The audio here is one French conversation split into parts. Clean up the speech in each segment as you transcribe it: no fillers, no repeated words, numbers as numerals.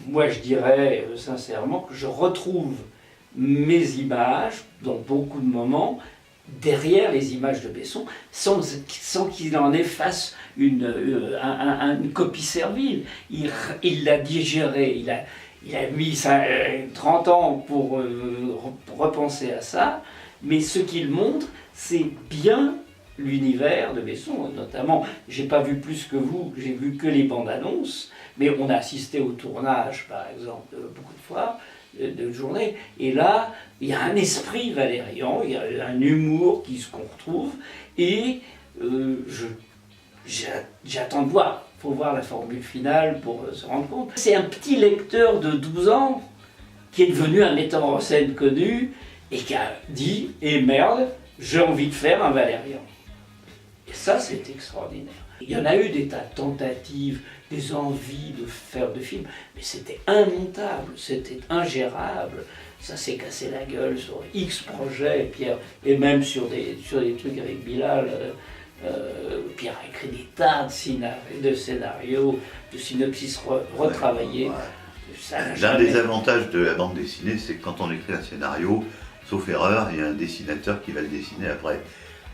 moi je dirais sincèrement que je retrouve mes images dans beaucoup de moments derrière les images de Besson, sans qu'il en efface une copie servile. Il l'a digéré, il a mis 30 ans pour repenser à ça, mais ce qu'il montre, c'est bien l'univers de Besson, notamment. J'ai pas vu plus que vous, j'ai vu que les bandes annonces, mais on a assisté au tournage, par exemple, beaucoup de fois, de journée, et là, il y a un esprit valérian, il y a un humour qu'on retrouve, et j'attends de voir. Il faut voir la formule finale pour se rendre compte. C'est un petit lecteur de 12 ans qui est devenu un metteur en scène connu et qui a dit « Eh merde, j'ai envie de faire un Valérian ». Et ça, c'est extraordinaire. Il y en a eu des tas de tentatives, des envies de faire de films, mais c'était immontable, c'était ingérable. Ça s'est cassé la gueule sur X projets, Pierre, et même sur des trucs avec Bilal. Pierre a écrit des tas de scénarios, de synopsis retravaillés. L'un des avantages de la bande dessinée, c'est que quand on écrit un scénario, sauf erreur, il y a un dessinateur qui va le dessiner après.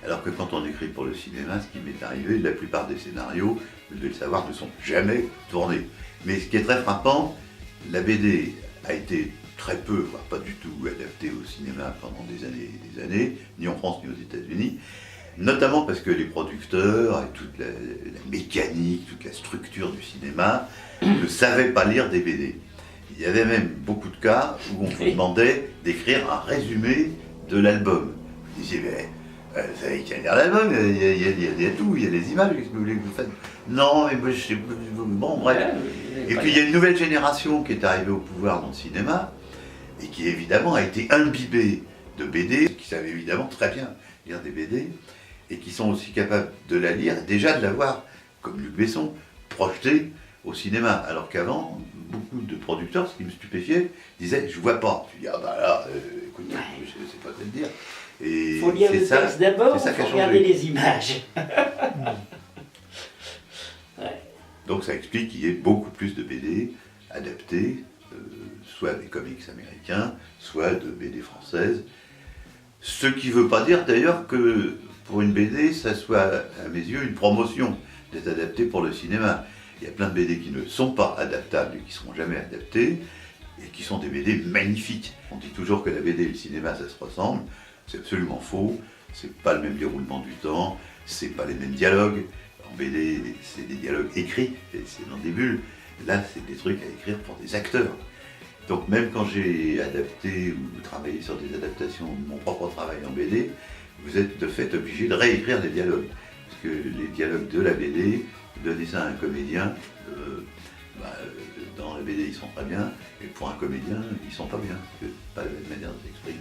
Alors que quand on écrit pour le cinéma, ce qui m'est arrivé, la plupart des scénarios, vous devez le savoir, ne sont jamais tournés. Mais ce qui est très frappant, la BD a été très peu, voire pas du tout, adaptée au cinéma pendant des années et des années, ni en France ni aux États-Unis, notamment parce que les producteurs et toute la mécanique, toute la structure du cinéma ne savaient pas lire des BD. Il y avait même beaucoup de cas où on vous demandait d'écrire un résumé de l'album. Vous disiez, mais vous savez qu'il y a lire l'album, il y a tout, il y a les images, qu'est-ce que vous voulez que vous fassiez? Non, mais moi je sais pas, bon bref. Et puis il y a une nouvelle génération qui est arrivée au pouvoir dans le cinéma, et qui évidemment a été imbibée de BD, qui savait évidemment très bien lire des BD, et qui sont aussi capables de la lire, déjà de la voir, comme Luc Besson, projetée au cinéma. Alors qu'avant, beaucoup de producteurs, ce qui me stupéfiait, disaient « je vois pas ». Je dis « ah bah là, écoute, je sais pas te le dire ». Il faut lire le texte d'abord, il faut regarder les images. Ouais. Donc ça explique qu'il y ait beaucoup plus de BD adaptés, soit des comics américains, soit de BD françaises. Ce qui ne veut pas dire d'ailleurs que pour une BD, ça soit à mes yeux une promotion d'être adapté pour le cinéma. Il y a plein de BD qui ne sont pas adaptables et qui ne seront jamais adaptés, et qui sont des BD magnifiques. On dit toujours que la BD et le cinéma, ça se ressemble. C'est absolument faux. C'est pas le même déroulement du temps, c'est pas les mêmes dialogues. En BD, c'est des dialogues écrits, c'est dans des bulles. Là, c'est des trucs à écrire pour des acteurs. Donc même quand j'ai adapté ou travaillé sur des adaptations de mon propre travail en BD, vous êtes de fait obligé de réécrire les dialogues. Parce que les dialogues de la BD, donner ça à un comédien, dans la BD ils sont très bien, et pour un comédien ils sont pas bien, parce que pas la même manière de s'exprimer.